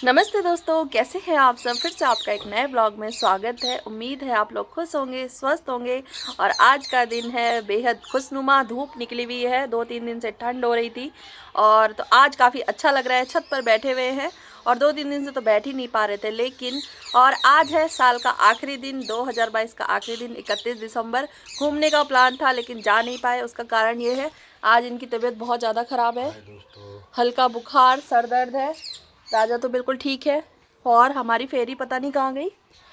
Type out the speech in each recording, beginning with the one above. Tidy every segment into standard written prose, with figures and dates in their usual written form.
नमस्ते दोस्तों, कैसे हैं आप सब। फिर से आपका एक नए ब्लॉग में स्वागत है। उम्मीद है आप लोग खुश होंगे, स्वस्थ होंगे। और आज का दिन है बेहद खुशनुमा। धूप निकली हुई है, 2-3 दिन से ठंड हो रही थी और तो आज काफ़ी अच्छा लग रहा है। छत पर बैठे हुए हैं और 2-3 दिन से तो बैठ ही नहीं पा रहे थे, लेकिन और आज है साल का आखिरी दिन, 2022 का आखिरी दिन, 31 दिसंबर। घूमने का प्लान था लेकिन जा नहीं पाए। उसका कारण ये है, आज इनकी तबीयत बहुत ज़्यादा ख़राब है। हल्का बुखार, सर दर्द है। राजा तो बिल्कुल ठीक है और हमारी फेरी पता नहीं कहाँ गई।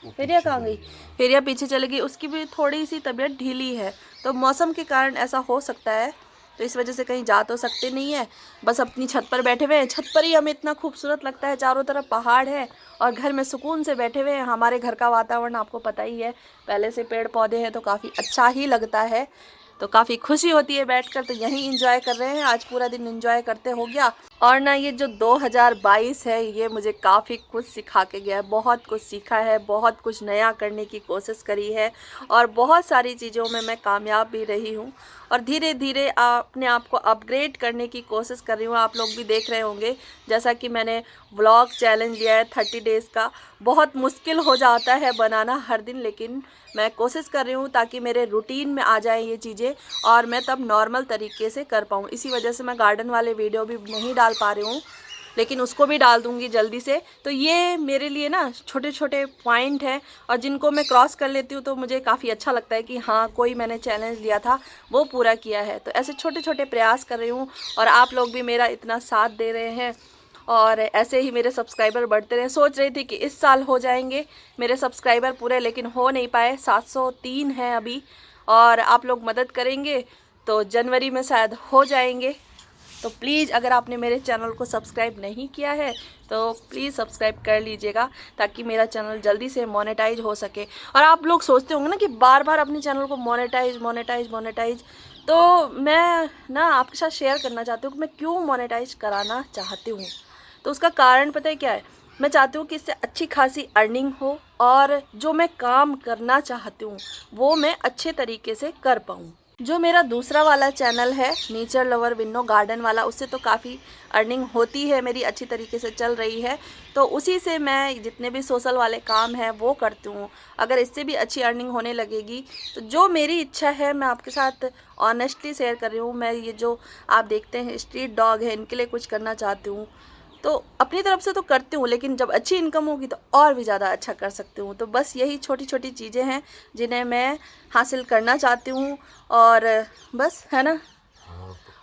फेरिया कहाँ गई? फेरिया पीछे चली गई। उसकी भी थोड़ी सी तबीयत ढीली है, तो मौसम के कारण ऐसा हो सकता है, तो इस वजह से कहीं जा तो सकते नहीं है। बस अपनी छत पर बैठे हुए हैं। छत पर ही हमें इतना खूबसूरत लगता है, चारों तरफ पहाड़ है और घर में सुकून से बैठे हुए हैं। हमारे घर का वातावरण आपको पता ही है, पहले से पेड़ पौधे हैं तो काफ़ी अच्छा ही लगता है। तो काफ़ी खुशी होती है बैठकर, तो यहीं इंजॉय कर रहे हैं। आज पूरा दिन इंजॉय करते हो गया। और ना ये जो 2022 है, ये मुझे काफ़ी कुछ सिखा के गया है। बहुत कुछ सीखा है, बहुत कुछ नया करने की कोशिश करी है और बहुत सारी चीज़ों में मैं कामयाब भी रही हूँ और धीरे धीरे अपने आप को अपग्रेड करने की कोशिश कर रही हूँ। आप लोग भी देख रहे होंगे, जैसा कि मैंने व्लॉग चैलेंज लिया है 30 डेज़ का। बहुत मुश्किल हो जाता है बनाना हर दिन, लेकिन मैं कोशिश कर रही हूँ ताकि मेरे रूटीन में आ जाए ये चीज़ें और मैं तब नॉर्मल तरीके से कर पाऊँ। इसी वजह से मैं गार्डन वाले वीडियो भी नहीं डाल पा रही हूँ, लेकिन उसको भी डाल दूँगी जल्दी से। तो ये मेरे लिए ना छोटे छोटे पॉइंट हैं और जिनको मैं क्रॉस कर लेती हूँ तो मुझे काफ़ी अच्छा लगता है कि हाँ, कोई मैंने चैलेंज लिया था वो पूरा किया है। तो ऐसे छोटे छोटे प्रयास कर रही हूँ और आप लोग भी मेरा इतना साथ दे रहे हैं और ऐसे ही मेरे सब्सक्राइबर बढ़ते रहे। सोच रही थी कि इस साल हो जाएंगे मेरे सब्सक्राइबर पूरे, लेकिन हो नहीं पाए। 703 हैं अभी और आप लोग मदद करेंगे तो जनवरी में शायद हो जाएंगे। तो प्लीज़ अगर आपने मेरे चैनल को सब्सक्राइब नहीं किया है तो प्लीज़ सब्सक्राइब कर लीजिएगा ताकि मेरा चैनल जल्दी से मोनेटाइज हो सके। और आप लोग सोचते होंगे ना कि बार बार अपने चैनल को मोनेटाइज मोनेटाइज मोनेटाइज, तो मैं ना आपके साथ शेयर करना चाहती हूँ कि मैं क्यों मोनेटाइज कराना चाहती हूँ। तो उसका कारण पता है क्या है? मैं चाहती हूँ कि इससे अच्छी खासी अर्निंग हो और जो मैं काम करना चाहती हूँ वो मैं अच्छे तरीके से कर पाऊँ। जो मेरा दूसरा वाला चैनल है नेचर लवर विन्नो गार्डन वाला, उससे तो काफ़ी अर्निंग होती है, मेरी अच्छी तरीके से चल रही है। तो उसी से मैं जितने भी सोशल वाले काम हैं वो करती हूँ। अगर इससे भी अच्छी अर्निंग होने लगेगी तो जो मेरी इच्छा है मैं आपके साथ ऑनेस्टली शेयर कर रही हूँ। मैं ये जो आप देखते हैं स्ट्रीट डॉग है, इनके लिए कुछ करना चाहती हूँ। तो अपनी तरफ से तो करती हूँ, लेकिन जब अच्छी इनकम होगी तो और भी ज़्यादा अच्छा कर सकती हूँ। तो बस यही छोटी छोटी चीज़ें हैं जिन्हें मैं हासिल करना चाहती हूँ और बस, है ना।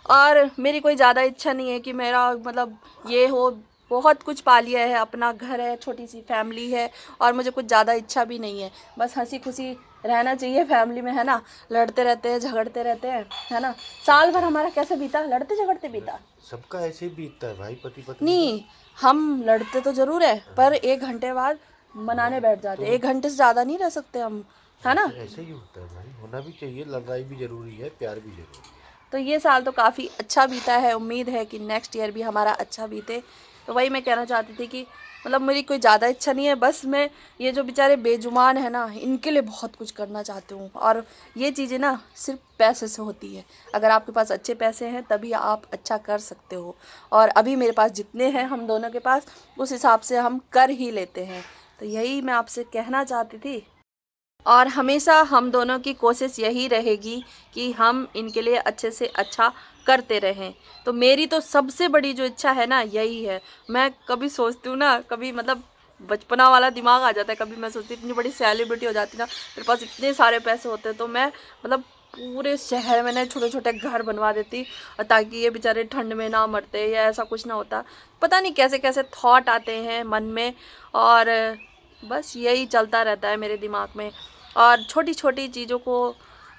और मेरी कोई ज़्यादा इच्छा नहीं है कि मेरा मतलब ये हो। बहुत कुछ पा लिया है, अपना घर है, छोटी सी फैमिली है और मुझे कुछ ज़्यादा इच्छा भी नहीं है। बस हंसी खुशी रहना चाहिए फैमिली में, है ना। लड़ते रहते हैं, झगड़ते रहते हैं, है ना। साल भर हमारा कैसे बीता, लड़ते झगड़ते बीता। सबका ऐसे ही बीतता है भाई, पति पत्नी का। नहीं, हम लड़ते तो ज़रूर है पर 1 घंटे बाद मनाने बैठ जाते हैं। तो 1 घंटे से ज़्यादा नहीं रह सकते हम, है ना। ऐसे ऐसे ही होता है भाई, होना भी चाहिए। लड़ाई भी जरूरी है, प्यार भी जरूरी है। तो ये साल तो काफ़ी अच्छा बीता है, उम्मीद है कि नेक्स्ट ईयर भी हमारा अच्छा बीते। तो वही मैं कहना चाहती थी कि मतलब मेरी कोई ज़्यादा इच्छा नहीं है, बस मैं ये जो बेचारे बेजुबान है ना, इनके लिए बहुत कुछ करना चाहती हूँ। और ये चीज़ें ना सिर्फ पैसे से होती है। अगर आपके पास अच्छे पैसे हैं तभी आप अच्छा कर सकते हो। और अभी मेरे पास जितने हैं हम दोनों के पास, उस हिसाब से हम कर ही लेते हैं। तो यही मैं आपसे कहना चाहती थी और हमेशा हम दोनों की कोशिश यही रहेगी कि हम इनके लिए अच्छे से अच्छा करते रहें। तो मेरी तो सबसे बड़ी जो इच्छा है ना यही है। मैं कभी सोचती हूँ ना, कभी मतलब बचपना वाला दिमाग आ जाता है। कभी मैं सोचती इतनी बड़ी सेलिब्रिटी हो जाती ना, मेरे पास इतने सारे पैसे होते तो मैं मतलब पूरे शहर में ना छोटे छोटे घर बनवा देती और ताकि ये बेचारे ठंड में ना मरते या ऐसा कुछ ना होता। पता नहीं कैसे कैसे थॉट आते हैं मन में और बस यही चलता रहता है मेरे दिमाग में। और छोटी छोटी चीज़ों को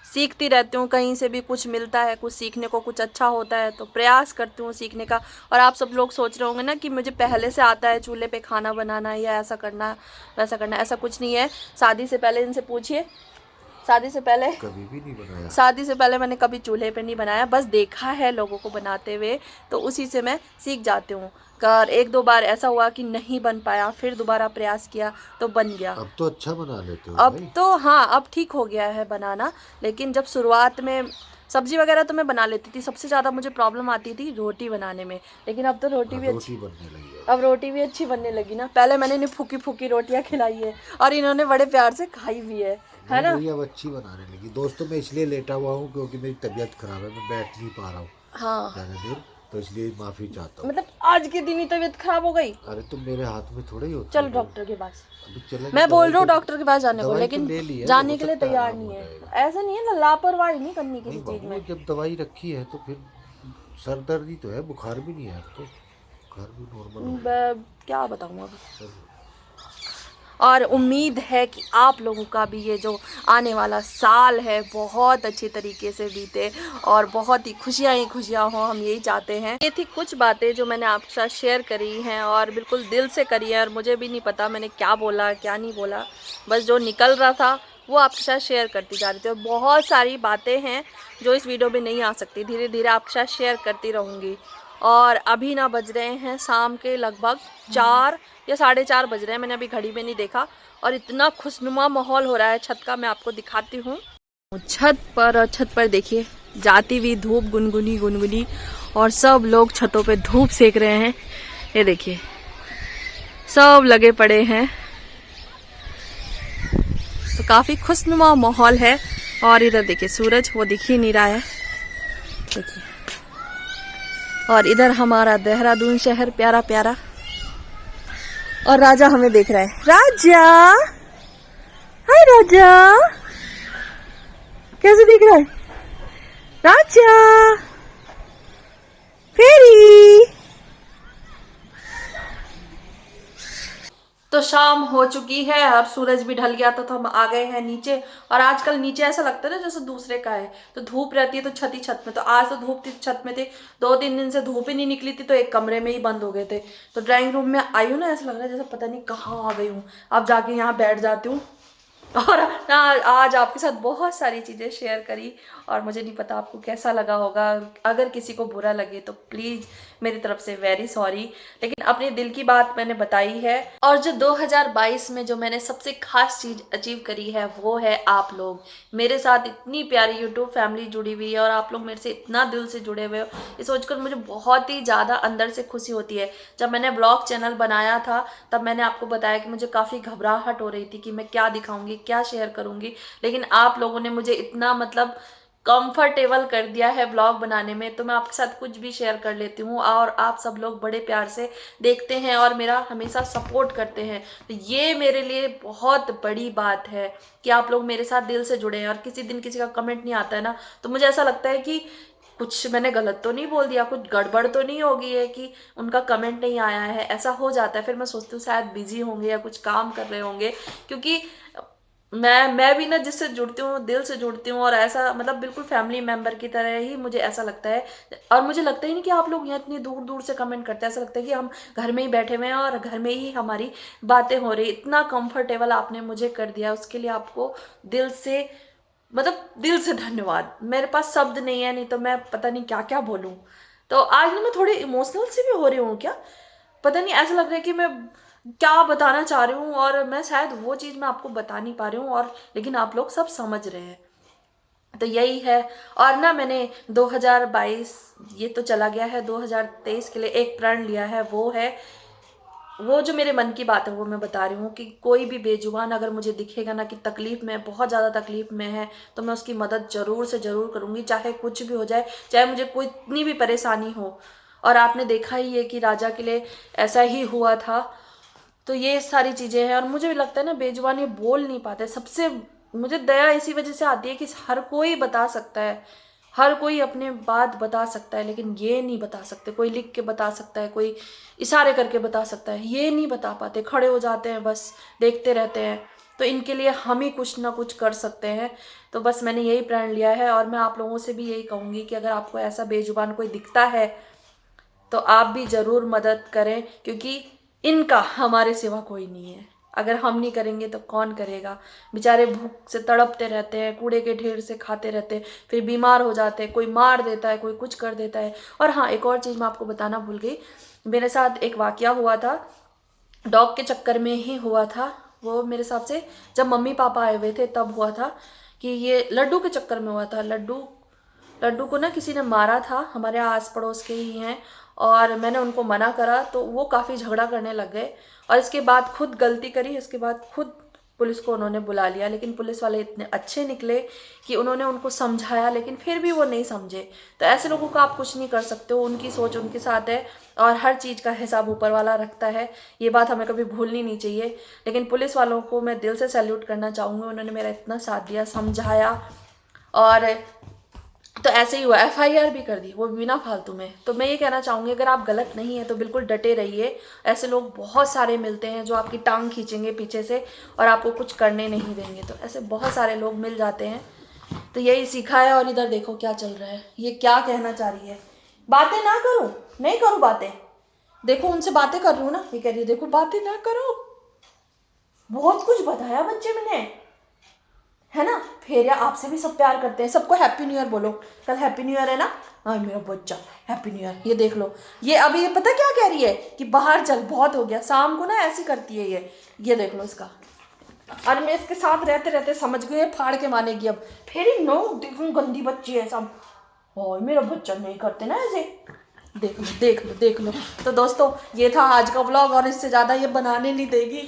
सीखती रहती हूँ, कहीं से भी कुछ मिलता है, कुछ सीखने को, कुछ अच्छा होता है तो प्रयास करती हूँ सीखने का। और आप सब लोग सोच रहे होंगे ना कि मुझे पहले से आता है चूल्हे पे खाना बनाना या ऐसा करना वैसा करना, ऐसा कुछ नहीं है। शादी से पहले इनसे पूछिए, शादी से पहले कभी भी नहीं बनाया। शादी से पहले मैंने कभी चूल्हे पे नहीं बनाया, बस देखा है लोगों को बनाते हुए, तो उसी से मैं सीख जाती हूँ। कर 1-2 बार ऐसा हुआ कि नहीं बन पाया, फिर दोबारा प्रयास किया तो बन गया। अब तो अच्छा बना लेते हो अब भाई। तो हाँ, अब ठीक हो गया है बनाना, लेकिन जब शुरुआत में सब्जी वगैरह तो मैं बना लेती थी, सबसे ज़्यादा मुझे प्रॉब्लम आती थी रोटी बनाने में। लेकिन अब तो रोटी भी अच्छी बनने लगी है। अब रोटी भी अच्छी बनने लगी ना। पहले मैंने इन्हें फूकी फूकी रोटियां खिलाई है और इन्होंने बड़े प्यार से खाई भी है नहीं ना। भैया अब अच्छी बनाने लगी। दोस्तों मैं इसलिए लेटा हुआ हूँ क्योंकि मेरी तबीयत खराब है, मैं बैठ नहीं पा रहा हूँ हाँ, ज़्यादा देर, तो इसलिए माफ़ी चाहता हूँ। मतलब आज के दिन ही तबीयत खराब हो गई। अरे तो मेरे हाथ में थोड़ा ही होता चलो है। डॉक्टर के पास। अभी चलेंगे, मैं बोल दवाई रहा हूँ तो डॉक्टर के पास जाने को, दवाई तो लेकिन ले ली है, हो जाने के लिए सकता है तैयार आराम नहीं हो है। जाएगा। ऐसा नहीं है ना, लापरवाही नहीं करनी किसी नहीं चीज बाबू में। जब दवाई रखी है तो फिर सर दर्द ही तो है, बुखार भी नहीं है, अब तो बुखार भी नॉर्मल हो गया। क्या बताऊँ अब। चलो। और उम्मीद है कि आप लोगों का भी ये जो आने वाला साल है बहुत अच्छी तरीके से बीते और बहुत ही खुशियाँ हों, हम यही चाहते हैं। ये थी कुछ बातें जो मैंने आपके साथ शेयर करी हैं और बिल्कुल दिल से करी है, और मुझे भी नहीं पता मैंने क्या बोला क्या नहीं बोला, बस जो निकल रहा था वो आपके साथ शेयर करती जा रही थी। और बहुत सारी बातें हैं जो इस वीडियो में नहीं आ सकती, धीरे धीरे आपके साथ शेयर करती रहूँगी। और अभी ना बज रहे हैं शाम के लगभग 4 या 4:30 बज रहे हैं, मैंने अभी घड़ी में नहीं देखा। और इतना खुशनुमा माहौल हो रहा है छत का, मैं आपको दिखाती हूँ छत पर। और छत पर देखिए जाती हुई धूप गुनगुनी गुनगुनी, और सब लोग छतों पे धूप सेक रहे हैं। ये देखिए सब लगे पड़े हैं, तो काफ़ी खुशनुमा माहौल है। और इधर देखिए सूरज वो दिख ही नहीं रहा है, देखिए। और इधर हमारा देहरादून शहर प्यारा प्यारा, और राजा हमें देख रहा है। राजा, हाय राजा, कैसे दिख रहा है राजा? फेरी। तो शाम हो चुकी है और सूरज भी ढल गया था, तो हम आ गए हैं नीचे। और आजकल नीचे ऐसा लगता है ना जैसे दूसरे का है, तो धूप रहती है तो छत ही छत में। तो आज तो धूप थी, छत में थे, 2-3 दिन से धूप ही नहीं निकली थी, तो एक कमरे में ही बंद हो गए थे। तो ड्राइंग रूम में आई हूँ ना, ऐसा लग रहा है जैसे पता नहीं कहाँ आ गई हूँ। अब जाके यहाँ बैठ जाती हूँ। और ना आज आपके साथ बहुत सारी चीज़ें शेयर करी, और मुझे नहीं पता आपको कैसा लगा होगा। अगर किसी को बुरा लगे तो प्लीज़ मेरी तरफ से वेरी सॉरी, लेकिन अपने दिल की बात मैंने बताई है। और जो 2022 में जो मैंने सबसे खास चीज़ अचीव करी है वो है आप लोग। मेरे साथ इतनी प्यारी यूट्यूब फैमिली जुड़ी हुई है और आप लोग मेरे से इतना दिल से जुड़े हुए हो, ये सोचकर मुझे बहुत ही ज़्यादा अंदर से खुशी होती है। जब मैंने ब्लॉग चैनल बनाया था तब मैंने आपको बताया कि मुझे काफ़ी घबराहट हो रही थी कि मैं क्या दिखाऊंगी क्या शेयर करूंगी, लेकिन आप लोगों ने मुझे इतना मतलब कंफर्टेबल कर दिया है ब्लॉग बनाने में, तो मैं आपके साथ कुछ भी शेयर कर लेती हूँ। और आप सब लोग बड़े प्यार से देखते हैं और मेरा हमेशा सपोर्ट करते हैं, तो ये मेरे लिए बहुत बड़ी बात है कि आप लोग मेरे साथ दिल से जुड़े हैं। और किसी दिन किसी का कमेंट नहीं आता है ना, तो मुझे ऐसा लगता है कि कुछ मैंने गलत तो नहीं बोल दिया, कुछ गड़बड़ तो नहीं होगी है कि उनका कमेंट नहीं आया है, ऐसा हो जाता है। फिर मैं सोचती हूँ शायद बिजी होंगे या कुछ काम कर रहे होंगे, क्योंकि मैं भी ना जिससे जुड़ती हूँ दिल से जुड़ती हूँ, और ऐसा मतलब बिल्कुल फैमिली मेंबर की तरह ही मुझे ऐसा लगता है। और मुझे लगता ही नहीं कि आप लोग यहाँ इतनी दूर दूर से कमेंट करते हैं, ऐसा लगता है कि हम घर में ही बैठे हुए हैं और घर में ही हमारी बातें हो रही। इतना कंफर्टेबल आपने मुझे कर दिया, उसके लिए आपको दिल से मतलब दिल से धन्यवाद। मेरे पास शब्द नहीं है, नहीं तो मैं पता नहीं क्या क्या बोलूं। तो आज ना मैं थोड़ी इमोशनल सी भी हो रही हूँ क्या, पता नहीं, ऐसा लग रहा है कि मैं क्या बताना चाह रही हूँ और मैं शायद वो चीज़ मैं आपको बता नहीं पा रही हूँ, और लेकिन आप लोग सब समझ रहे हैं। तो यही है। और ना मैंने 2022 ये तो चला गया है, 2023 के लिए एक प्रण लिया है, वो है वो जो मेरे मन की बात है वो मैं बता रही हूँ कि कोई भी बेजुबान अगर मुझे दिखेगा ना कि तकलीफ में, बहुत ज़्यादा तकलीफ में है, तो मैं उसकी मदद ज़रूर से ज़रूर करूँगी, चाहे कुछ भी हो जाए, चाहे मुझे कोई इतनी भी परेशानी हो। और आपने देखा ही है कि राजा के लिए ऐसा ही हुआ था। तो ये सारी चीज़ें हैं, और मुझे भी लगता है ना बेजुबान ये बोल नहीं पाते। सबसे मुझे दया इसी वजह से आती है कि हर कोई बता सकता है, हर कोई अपने बात बता सकता है, लेकिन ये नहीं बता सकते। कोई लिख के बता सकता है, कोई इशारे करके बता सकता है, ये नहीं बता पाते, खड़े हो जाते हैं बस देखते रहते हैं। तो इनके लिए हम ही कुछ ना कुछ कर सकते हैं। तो बस मैंने यही प्रण लिया है, और मैं आप लोगों से भी यही कहूँगी कि अगर आपको ऐसा बेजुबान कोई दिखता है तो आप भी ज़रूर मदद करें, क्योंकि इनका हमारे सिवा कोई नहीं है। अगर हम नहीं करेंगे तो कौन करेगा। बेचारे भूख से तड़पते रहते हैं, कूड़े के ढेर से खाते रहते हैं, फिर बीमार हो जाते हैं, कोई मार देता है, कोई कुछ कर देता है। और हाँ, एक और चीज़ मैं आपको बताना भूल गई, मेरे साथ एक वाकया हुआ था, डॉग के चक्कर में ही हुआ था वो। मेरे हिसाब से जब मम्मी पापा आए हुए थे तब हुआ था, कि ये लड्डू के चक्कर में हुआ था। लड्डू लड्डू को ना किसी ने मारा था, हमारे आस पड़ोस के ही हैं, और मैंने उनको मना करा तो वो काफ़ी झगड़ा करने लग गए, और इसके बाद खुद गलती करी, इसके बाद खुद पुलिस को उन्होंने बुला लिया। लेकिन पुलिस वाले इतने अच्छे निकले कि उन्होंने उनको समझाया, लेकिन फिर भी वो नहीं समझे। तो ऐसे लोगों का आप कुछ नहीं कर सकते हो, उनकी सोच उनके साथ है, और हर चीज़ का हिसाब ऊपर वाला रखता है। ये बात हमें कभी भूलनी नहीं चाहिए। लेकिन पुलिस वालों को मैं दिल से सैल्यूट करना चाहूँगी, उन्होंने मेरा इतना साथ दिया, समझाया। और तो ऐसे ही हुआ, एफआईआर भी कर दी, वो भी बिना फालतू में। तो मैं ये कहना चाहूँगी, अगर आप गलत नहीं है तो बिल्कुल डटे रहिए। ऐसे लोग बहुत सारे मिलते हैं जो आपकी टांग खींचेंगे पीछे से और आपको कुछ करने नहीं देंगे। तो ऐसे बहुत सारे लोग मिल जाते हैं। तो यही सीखा है। और इधर देखो क्या चल रहा है, ये क्या कहना चाह रही है, बातें ना करो, नहीं करो बातें। देखो उनसे बातें कर रही हूँ ना, ये कह रही है देखो बातें ना करो। बहुत कुछ बताया बच्चे मैंने, है ना। फिर या आपसे भी सब प्यार करते हैं। सबको हैप्पी न्यू ईयर बोलो, कल हैप्पी न्यू ईयर है ना। हाँ मेरा बच्चा हैप्पी न्यू ईयर। ये देख लो, ये अभी ये पता क्या कह रही है कि बाहर चल, बहुत हो गया। शाम को ना ऐसी करती है ये देख लो इसका। और मैं इसके साथ रहते रहते समझ गई, फाड़ के मानेगी अब। फिर ही नो देखूँ, गंदी बच्ची है सब। और मेरा बच्चा नहीं करते ना ऐसे। देख लो देख लो देख लो। तो दोस्तों ये था आज का व्लॉग, और इससे ज़्यादा ये बनाने नहीं देगी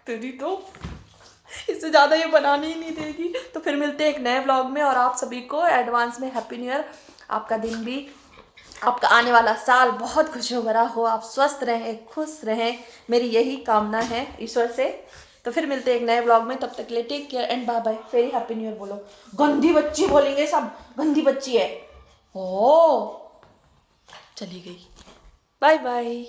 तेरी, तो इससे ज़्यादा ये बनाने ही नहीं देगी। तो फिर मिलते हैं एक नए व्लॉग में, और आप सभी को एडवांस में हैप्पी न्यू ईयर। आपका दिन भी, आपका आने वाला साल बहुत खुशियों भरा हो, आप स्वस्थ रहें, खुश रहें, मेरी यही कामना है ईश्वर से। तो फिर मिलते हैं एक नए व्लॉग में, तब तक के लिए take care and bye bye. फिर हैप्पी न्यू ईयर बोलो, गंदी बच्ची बोलेंगे सब, गंदी बच्ची है। ओ चली गई, बाय बाय।